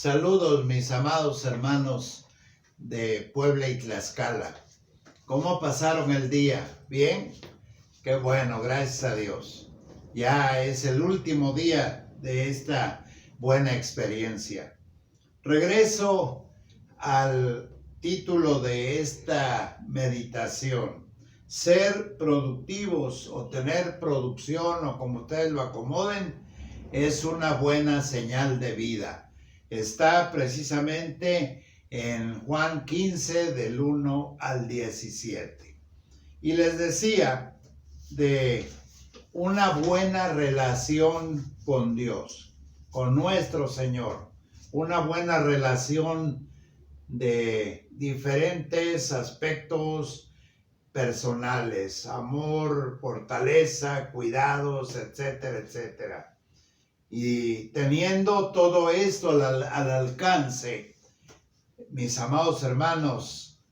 Saludos, mis amados hermanos de Puebla y Tlaxcala. ¿Cómo pasaron el día? ¿Bien? Qué bueno, gracias a Dios. Ya es el último día de esta buena experiencia. Regreso al título de esta meditación. Ser productivos o tener producción, o como ustedes lo acomoden, es una buena señal de vida. Está precisamente en Juan 15 del 1 al 17. Y les decía de una buena relación con Dios, con nuestro Señor, una buena relación de diferentes aspectos personales, amor, fortaleza, cuidados, etcétera, etcétera. Y teniendo todo esto al alcance, mis amados hermanos,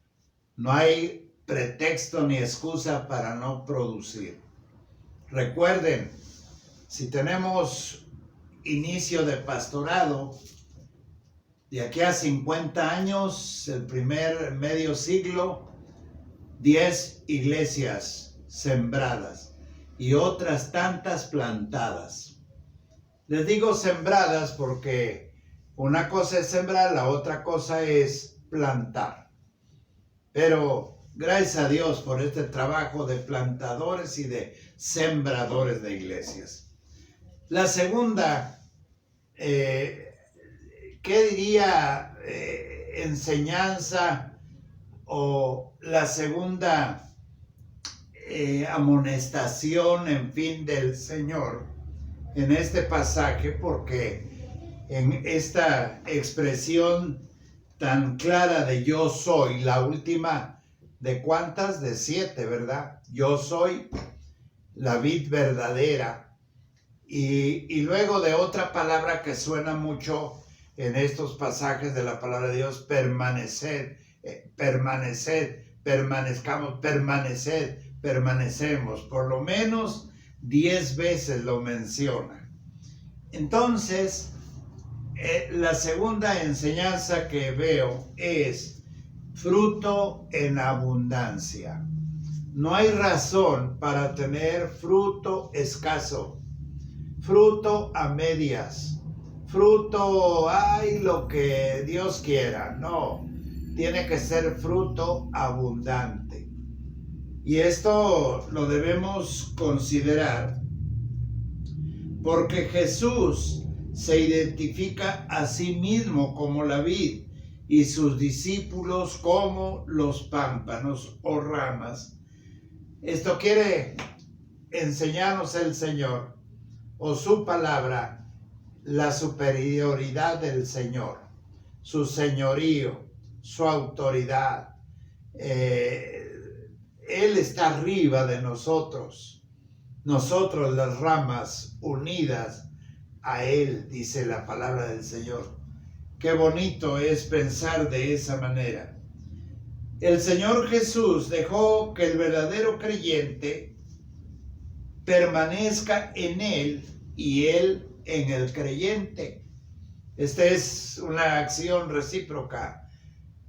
no hay pretexto ni excusa para no producir. Recuerden, si tenemos inicio de pastorado, de aquí a 50 años, el primer medio siglo, 10 iglesias sembradas y otras tantas plantadas. Les digo sembradas porque una cosa es sembrar, la otra cosa es plantar. Pero gracias a Dios por este trabajo de plantadores y de sembradores de iglesias. La segunda, ¿qué diría? Enseñanza o la segunda amonestación, en fin, del Señor en este pasaje, porque en esta expresión tan clara de yo soy, la última de cuántas, de 7, ¿verdad? Yo soy la vid verdadera. Y luego de otra palabra que suena mucho en estos pasajes de la palabra de Dios, permanecer, permanezcamos, permanecemos, por lo menos 10 veces lo menciona. Entonces, la segunda enseñanza que veo es fruto en abundancia. No hay razón para tener fruto escaso, fruto a medias, fruto, ay, lo que Dios quiera. No, tiene que ser fruto abundante. Y esto lo debemos considerar porque Jesús se identifica a sí mismo como la vid y sus discípulos como los pámpanos o ramas. Esto quiere enseñarnos el Señor o su palabra, la superioridad del Señor, su señorío, su autoridad. Él está arriba de nosotros, nosotros las ramas unidas a Él, dice la palabra del Señor. Qué bonito es pensar de esa manera. El Señor Jesús dejó que el verdadero creyente permanezca en Él y Él en el creyente. Esta es una acción recíproca.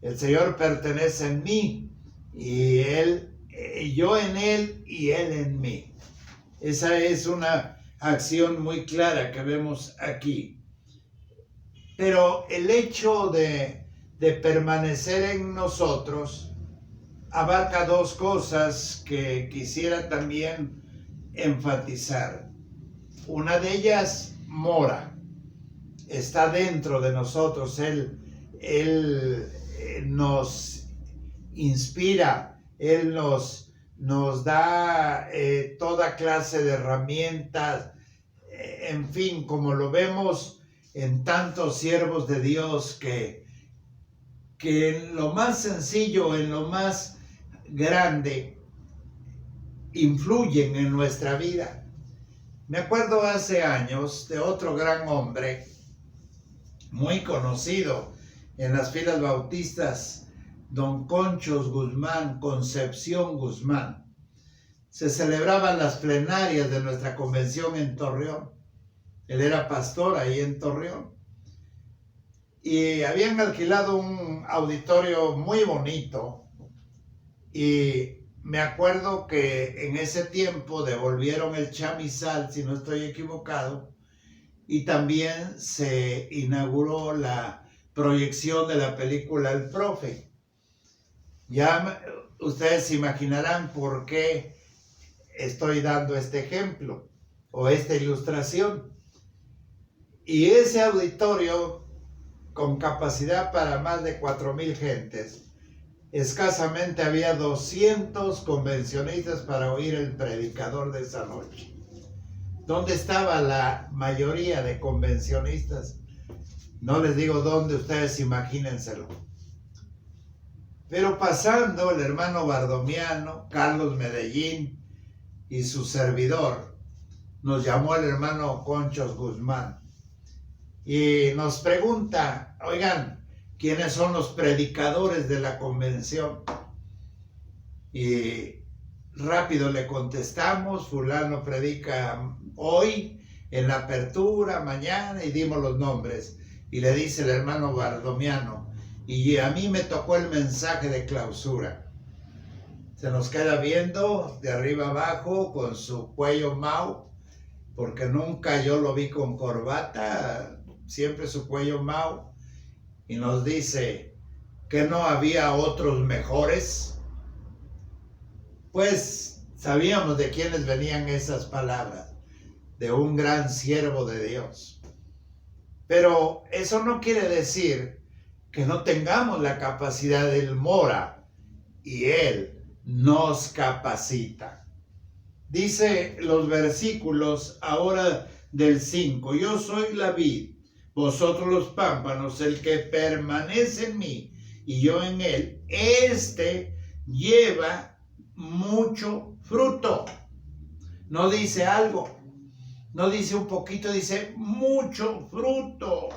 El Señor pertenece en mí y yo en Él y Él en mí. Esa es una acción muy clara que vemos aquí. Pero el hecho de permanecer en nosotros abarca dos cosas que quisiera también enfatizar. Una de ellas mora, está dentro de nosotros. Él nos inspira, Él nos da toda clase de herramientas, en fin, como lo vemos en tantos siervos de Dios que en lo más sencillo, en lo más grande, influyen en nuestra vida. Me acuerdo hace años de otro gran hombre, muy conocido en las filas bautistas, don Conchos Guzmán, Concepción Guzmán. Se celebraban las plenarias de nuestra convención en Torreón. Él era pastor ahí en Torreón. y habían alquilado un auditorio muy bonito, y me acuerdo que en ese tiempo devolvieron el chamizal, si no estoy equivocado, y también se inauguró la proyección de la película El Profe. Ya ustedes se imaginarán por qué estoy dando este ejemplo o esta ilustración. Y ese auditorio, con capacidad para más de 4,000 gentes, escasamente había 200 convencionistas para oír el predicador de esa noche. ¿Dónde estaba la mayoría de convencionistas? No les digo dónde, ustedes imagínenselo. Pero pasando, el hermano Bardomiano, Carlos Medellín y su servidor, nos llamó el hermano Conchos Guzmán y nos pregunta: oigan, ¿quiénes son los predicadores de la convención? Y rápido le contestamos: fulano predica hoy, en la apertura, mañana, y dimos los nombres. Y le dice el hermano Bardomiano: y a mí me tocó el mensaje de clausura. Se nos queda viendo de arriba abajo con su cuello mau, porque nunca yo lo vi con corbata, siempre su cuello mau, y nos dice: ¿que no había otros mejores? Pues sabíamos de quiénes venían esas palabras, de un gran siervo de Dios. Pero eso no quiere decir que no tengamos la capacidad. Él mora y Él nos capacita. Dice los versículos ahora del 5: yo soy la vid, vosotros los pámpanos, el que permanece en mí y yo en él, este lleva mucho fruto. No dice algo, no dice un poquito, dice mucho fruto.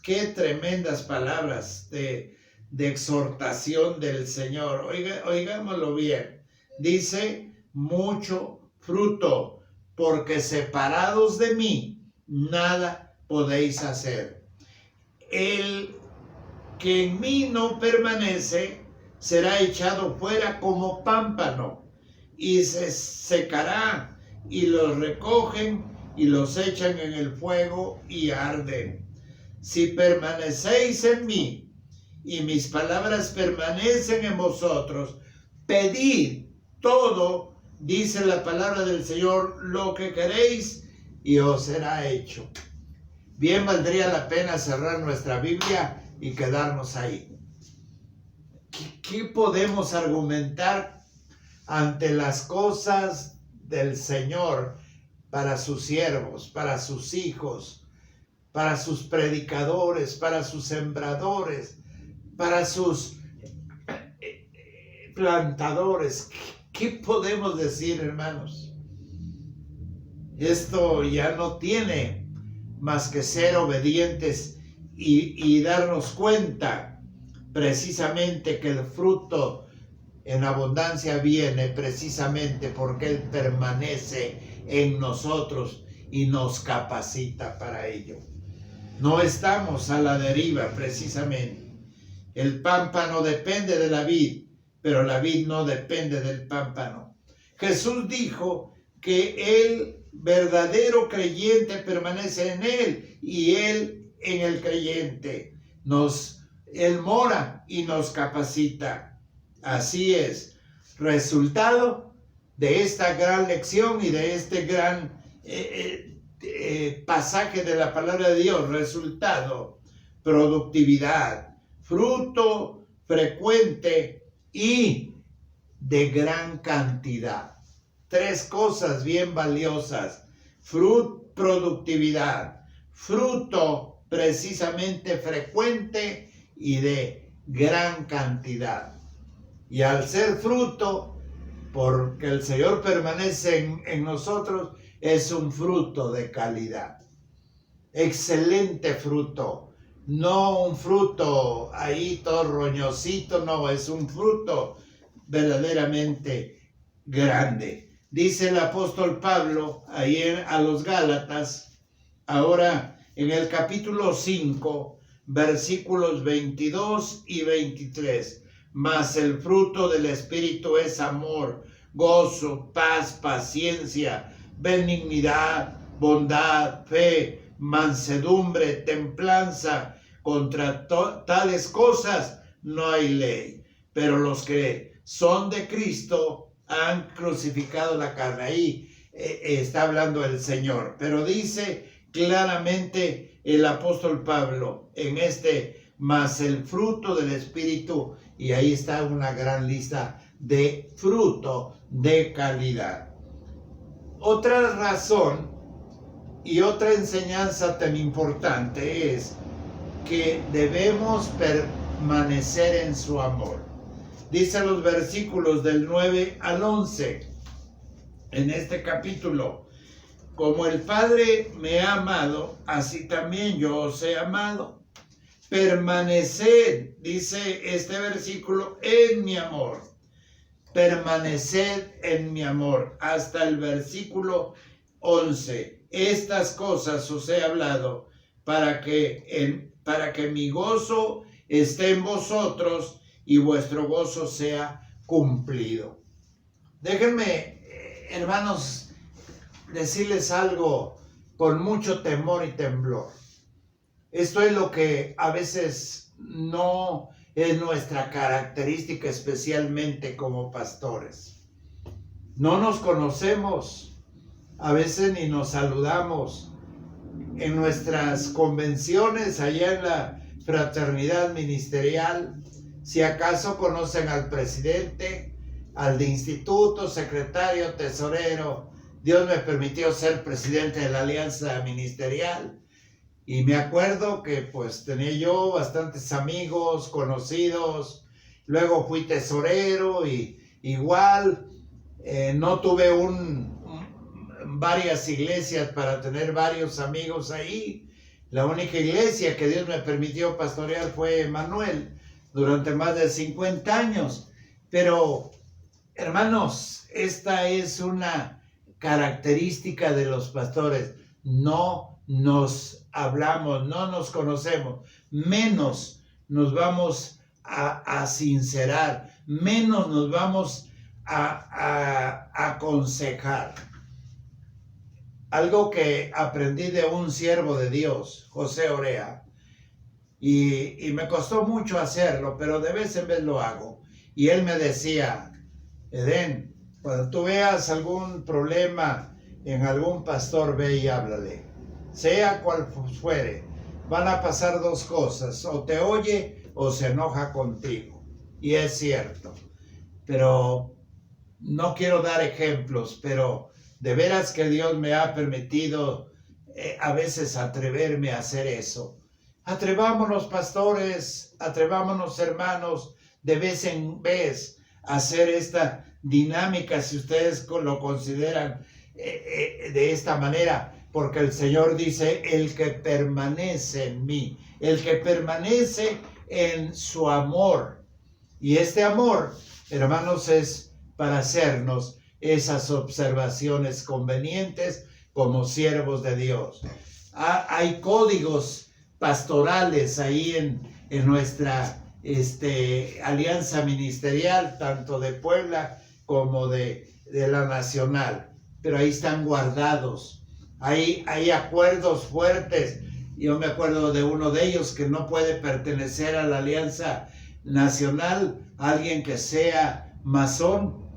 Qué tremendas palabras de exhortación del Señor. Oigámoslo bien. Dice mucho fruto, porque separados de mí nada podéis hacer. El que en mí no permanece será echado fuera como pámpano y se secará, y los recogen y los echan en el fuego y arden. Si permanecéis en mí y mis palabras permanecen en vosotros, pedid todo, dice la palabra del Señor, lo que queréis y os será hecho. Bien valdría la pena cerrar nuestra Biblia y quedarnos ahí. ¿Qué podemos argumentar ante las cosas del Señor para sus siervos, para sus hijos, para sus predicadores, para sus sembradores, para sus plantadores? ¿Qué podemos decir, hermanos? Esto ya no tiene más que ser obedientes y darnos cuenta precisamente que el fruto en abundancia viene precisamente porque Él permanece en nosotros y nos capacita para ello. No estamos a la deriva precisamente. El pámpano depende de la vid, pero la vid no depende del pámpano. Jesús dijo que el verdadero creyente permanece en Él y Él en el creyente. Él mora y nos capacita. Así es. Resultado de esta gran lección y de este gran pasaje de la palabra de Dios. Resultado: productividad, fruto frecuente y de gran cantidad. Tres cosas bien valiosas: productividad, fruto precisamente frecuente y de gran cantidad. Y al ser fruto, porque el Señor permanece en nosotros, es un fruto de calidad. Excelente fruto. No un fruto ahí todo roñosito, no, es un fruto verdaderamente grande. Dice el apóstol Pablo ahí a los Gálatas, ahora en el capítulo 5, versículos 22 y 23. Mas el fruto del Espíritu es amor, gozo, paz, paciencia, benignidad, bondad, fe, mansedumbre, templanza. Contra tales cosas no hay ley. Pero los que son de Cristo han crucificado la carne. Ahí está hablando el Señor. Pero dice claramente el apóstol Pablo en más el fruto del Espíritu, y ahí está una gran lista de fruto de calidad. Otra razón y otra enseñanza tan importante es que debemos permanecer en su amor. Dice los versículos del 9 al 11 en este capítulo: como el Padre me ha amado, así también yo os he amado. Permaneced, dice este versículo, en mi amor. Permaneced en mi amor. Hasta el versículo 11. Estas cosas os he hablado para que mi gozo esté en vosotros y vuestro gozo sea cumplido. Déjenme, hermanos, decirles algo con mucho temor y temblor. Esto es lo que a veces no es nuestra característica, especialmente como pastores. No nos conocemos, a veces ni nos saludamos. En nuestras convenciones, allá en la fraternidad ministerial, si acaso conocen al presidente, al de instituto, secretario, tesorero. Dios me permitió ser presidente de la alianza ministerial. Y me acuerdo que pues tenía yo bastantes amigos, conocidos. Luego fui tesorero y igual no tuve varias iglesias para tener varios amigos ahí. La única iglesia que Dios me permitió pastorear fue Emmanuel durante más de 50 años. Pero, hermanos, esta es una característica de los pastores. No nos hablamos, no nos conocemos, menos nos vamos a sincerar, menos nos vamos a aconsejar. Algo que aprendí de un siervo de Dios, José Orea, y me costó mucho hacerlo, pero de vez en vez lo hago. Y él me decía: Edén, cuando tú veas algún problema en algún pastor, ve y háblale. Sea cual fuere, van a pasar dos cosas: o te oye o se enoja contigo. Y es cierto. Pero no quiero dar ejemplos, pero de veras que Dios me ha permitido a veces atreverme a hacer eso. Atrevámonos, pastores, atrevámonos, hermanos, de vez en vez a hacer esta dinámica, si ustedes lo consideran de esta manera, porque el Señor dice: el que permanece en mí, el que permanece en su amor. Y este amor, hermanos, es para hacernos esas observaciones convenientes como siervos de Dios. Hay códigos pastorales ahí en nuestra alianza ministerial, tanto de Puebla como de la nacional, pero ahí están guardados. Hay acuerdos fuertes. Yo me acuerdo de uno de ellos, que no puede pertenecer a la alianza nacional alguien que sea masón.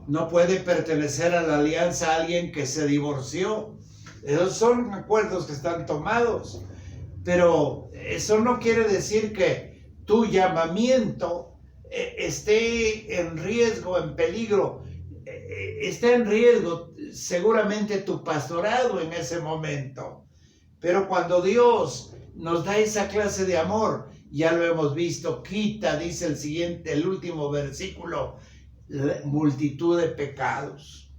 No puede pertenecer a la alianza alguien que se divorció. Esos son acuerdos que están tomados. Pero eso no quiere decir que tu llamamiento esté en riesgo, en peligro. Está en riesgo seguramente tu pastorado en ese momento. Pero cuando Dios nos da esa clase de amor, ya lo hemos visto, quita, dice el último versículo, multitud de pecados.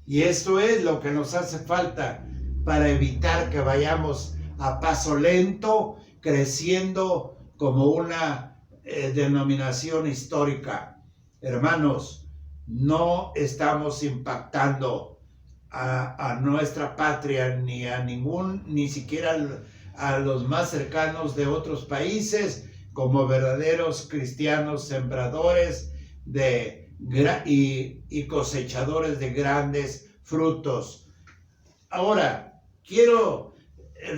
Y esto es lo que nos hace falta para evitar que vayamos a paso lento, creciendo como una denominación histórica. Hermanos, no estamos impactando a nuestra patria, ni siquiera a los más cercanos de otros países como verdaderos cristianos sembradores y cosechadores de grandes frutos. Ahora, quiero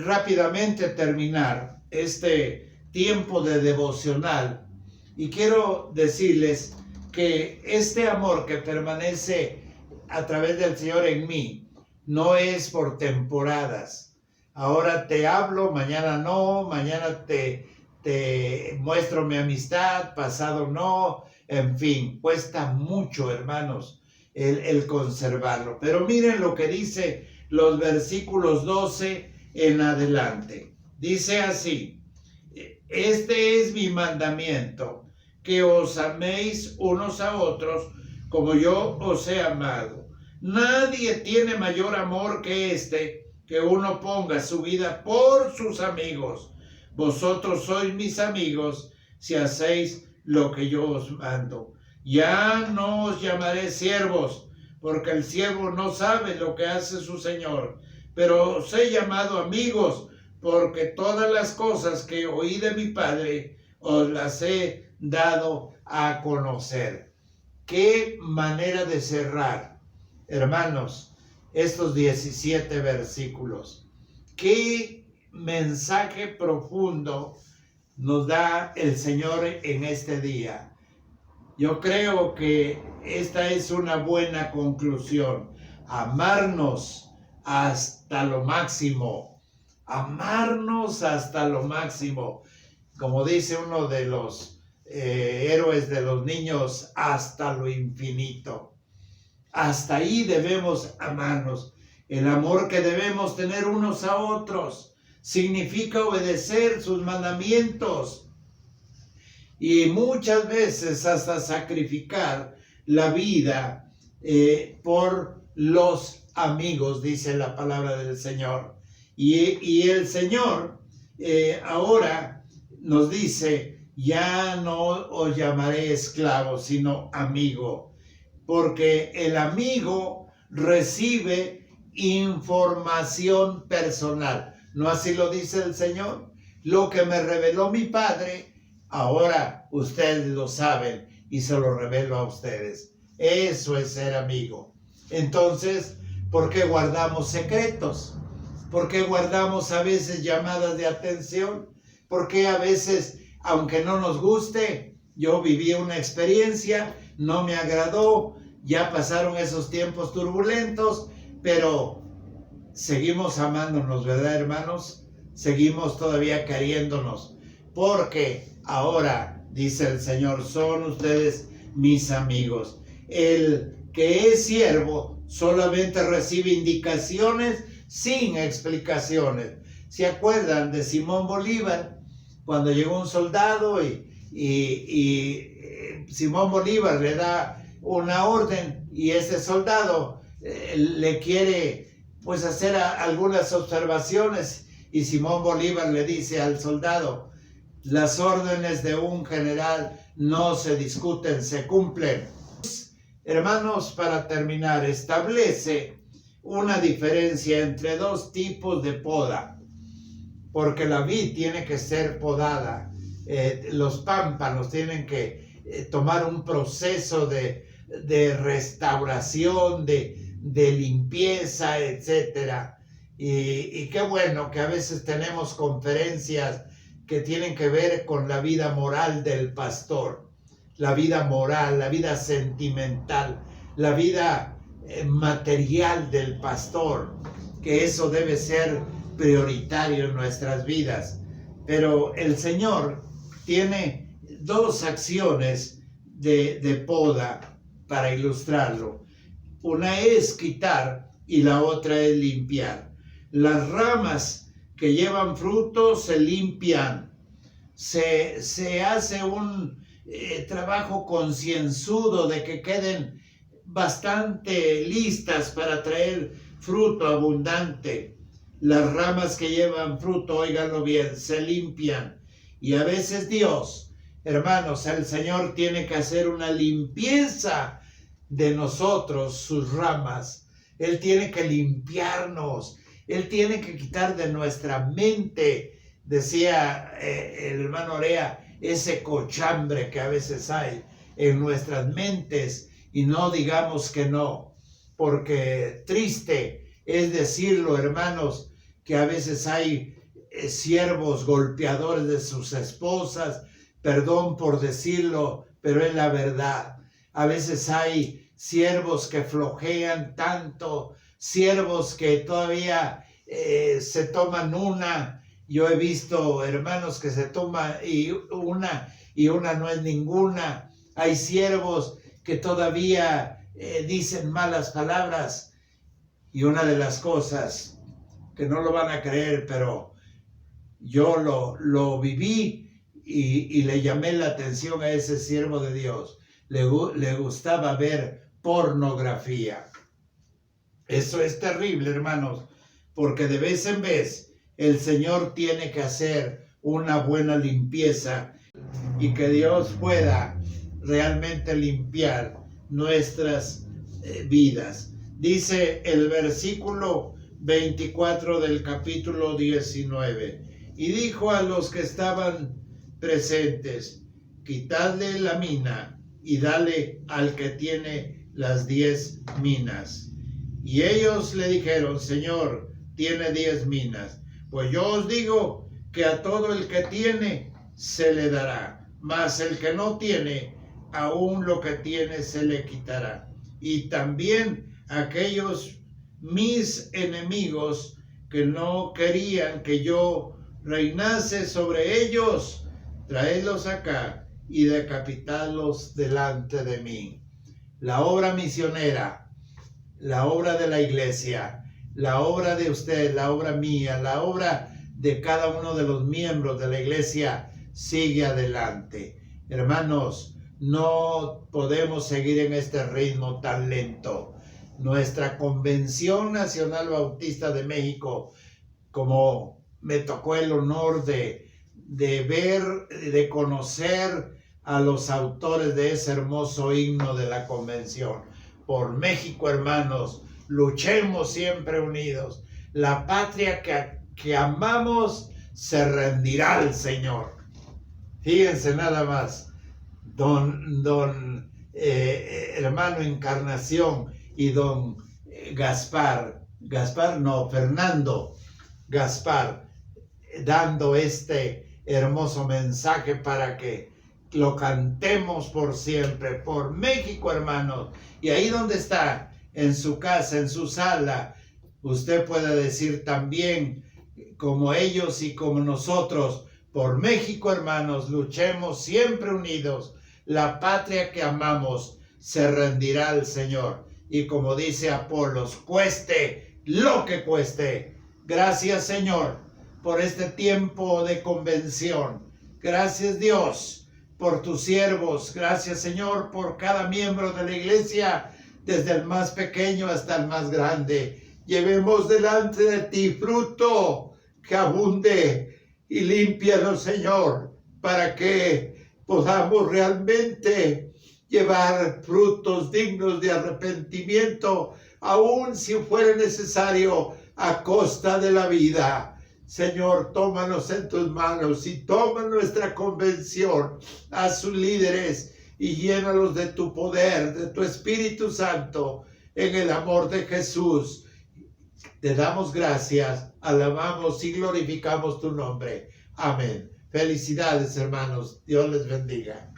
rápidamente terminar este tiempo de devocional y quiero decirles que este amor que permanece a través del Señor en mí no es por temporadas. Ahora te hablo, mañana no, mañana te muestro mi amistad, pasado no, en fin, cuesta mucho, hermanos, el conservarlo. Pero miren lo que dice los versículos 12 en adelante. Dice así: este es mi mandamiento, que os améis unos a otros como yo os he amado. Nadie tiene mayor amor que este, que uno ponga su vida por sus amigos. Vosotros sois mis amigos si hacéis lo que yo os mando. Ya no os llamaré siervos, porque el siervo no sabe lo que hace su señor, pero os he llamado amigos, porque todas las cosas que oí de mi Padre os las he dado a conocer. Qué manera de cerrar, hermanos, estos 17 versículos. Qué mensaje profundo nos da el Señor en este día. Yo creo que esta es una buena conclusión. Amarnos hasta lo máximo. Amarnos hasta lo máximo. Como dice uno de los héroes de los niños, hasta lo infinito. Hasta ahí debemos amarnos. El amor que debemos tener unos a otros significa obedecer sus mandamientos. Y muchas veces hasta sacrificar la vida por los amigos, dice la palabra del Señor. Y el Señor ahora nos dice: ya no os llamaré esclavo, sino amigo, porque el amigo recibe información personal. ¿No así lo dice el Señor? Lo que me reveló mi Padre, ahora ustedes lo saben y se lo revelo a ustedes. Eso es ser amigo. Entonces, ¿por qué guardamos secretos? ¿Por qué guardamos a veces llamadas de atención? ¿Por qué a veces, aunque no nos guste, yo viví una experiencia, no me agradó, ya pasaron esos tiempos turbulentos, pero seguimos amándonos, ¿verdad, hermanos? Seguimos todavía queriéndonos, porque ahora, dice el Señor, son ustedes mis amigos. El que es siervo solamente recibe indicaciones sin explicaciones. ¿Se acuerdan de Simón Bolívar? Cuando llegó un soldado y Simón Bolívar le da una orden y ese soldado le quiere pues hacer algunas observaciones y Simón Bolívar le dice al soldado: las órdenes de un general no se discuten, se cumplen. Hermanos, para terminar, establece una diferencia entre dos tipos de poda, porque la vid tiene que ser podada, los pámpanos tienen que tomar un proceso de restauración, de limpieza, etcétera. Y qué bueno que a veces tenemos conferencias que tienen que ver con la vida moral del pastor, la vida moral, la vida sentimental, la vida material del pastor, que eso debe ser prioritario en nuestras vidas. Pero el Señor tiene dos acciones de poda para ilustrarlo. Una es quitar y la otra es limpiar. Las ramas que llevan fruto se limpian. Se hace un trabajo concienzudo de que queden bastante listas para traer fruto abundante. Las ramas que llevan fruto, óiganlo bien, se limpian. Y a veces Dios, hermanos, el Señor tiene que hacer una limpieza de nosotros, sus ramas. Él tiene que limpiarnos. Él tiene que quitar de nuestra mente, decía el hermano Orea, ese cochambre que a veces hay en nuestras mentes, y no digamos que no, porque triste es decirlo, hermanos, que a veces hay siervos golpeadores de sus esposas, perdón por decirlo, pero es la verdad. A veces hay siervos que flojean tanto, siervos que todavía se toman una. Yo he visto hermanos que se toman y una no es ninguna. Hay siervos que todavía dicen malas palabras. Y una de las cosas que no lo van a creer, pero yo lo viví y le llamé la atención a ese siervo de Dios. Le gustaba ver pornografía. Eso es terrible, hermanos, porque de vez en vez el Señor tiene que hacer una buena limpieza y que Dios pueda realmente limpiar nuestras vidas. Dice el versículo 24 del capítulo 19. Y dijo a los que estaban presentes: quitadle la mina y dale al que tiene las 10 minas. Y ellos le dijeron: Señor, tiene 10 minas. Pues yo os digo que a todo el que tiene se le dará, mas el que no tiene, aún lo que tiene se le quitará. Y también aquellos mis enemigos que no querían que yo reinase sobre ellos, traedlos acá y decapitadlos delante de mí. La obra misionera, la obra de la iglesia, la obra de usted, la obra mía, la obra de cada uno de los miembros de la iglesia sigue adelante. Hermanos, no podemos seguir en este ritmo tan lento. Nuestra Convención Nacional Bautista de México, como me tocó el honor de ver, de conocer a los autores de ese hermoso himno de la convención. Por México, hermanos, luchemos siempre unidos. La patria que amamos se rendirá al Señor. Fíjense nada más, hermano Encarnación y don Fernando Gaspar, dando este hermoso mensaje para que lo cantemos por siempre, por México, hermanos. Y ahí donde está, en su casa, en su sala, usted puede decir también, como ellos y como nosotros: por México, hermanos, luchemos siempre unidos. La patria que amamos se rendirá al Señor. Y como dice Apolos, cueste lo que cueste. Gracias, Señor, por este tiempo de convención. Gracias, Dios, por tus siervos. Gracias, Señor, por cada miembro de la iglesia, desde el más pequeño hasta el más grande. Llevemos delante de ti fruto que abunde y límpianos, Señor, para que podamos realmente llevar frutos dignos de arrepentimiento, aun si fuera necesario, a costa de la vida. Señor, tómanos en tus manos y toma nuestra convención a sus líderes y llénalos de tu poder, de tu Espíritu Santo, en el amor de Jesús. Te damos gracias, alabamos y glorificamos tu nombre. Amén. Felicidades, hermanos. Dios les bendiga.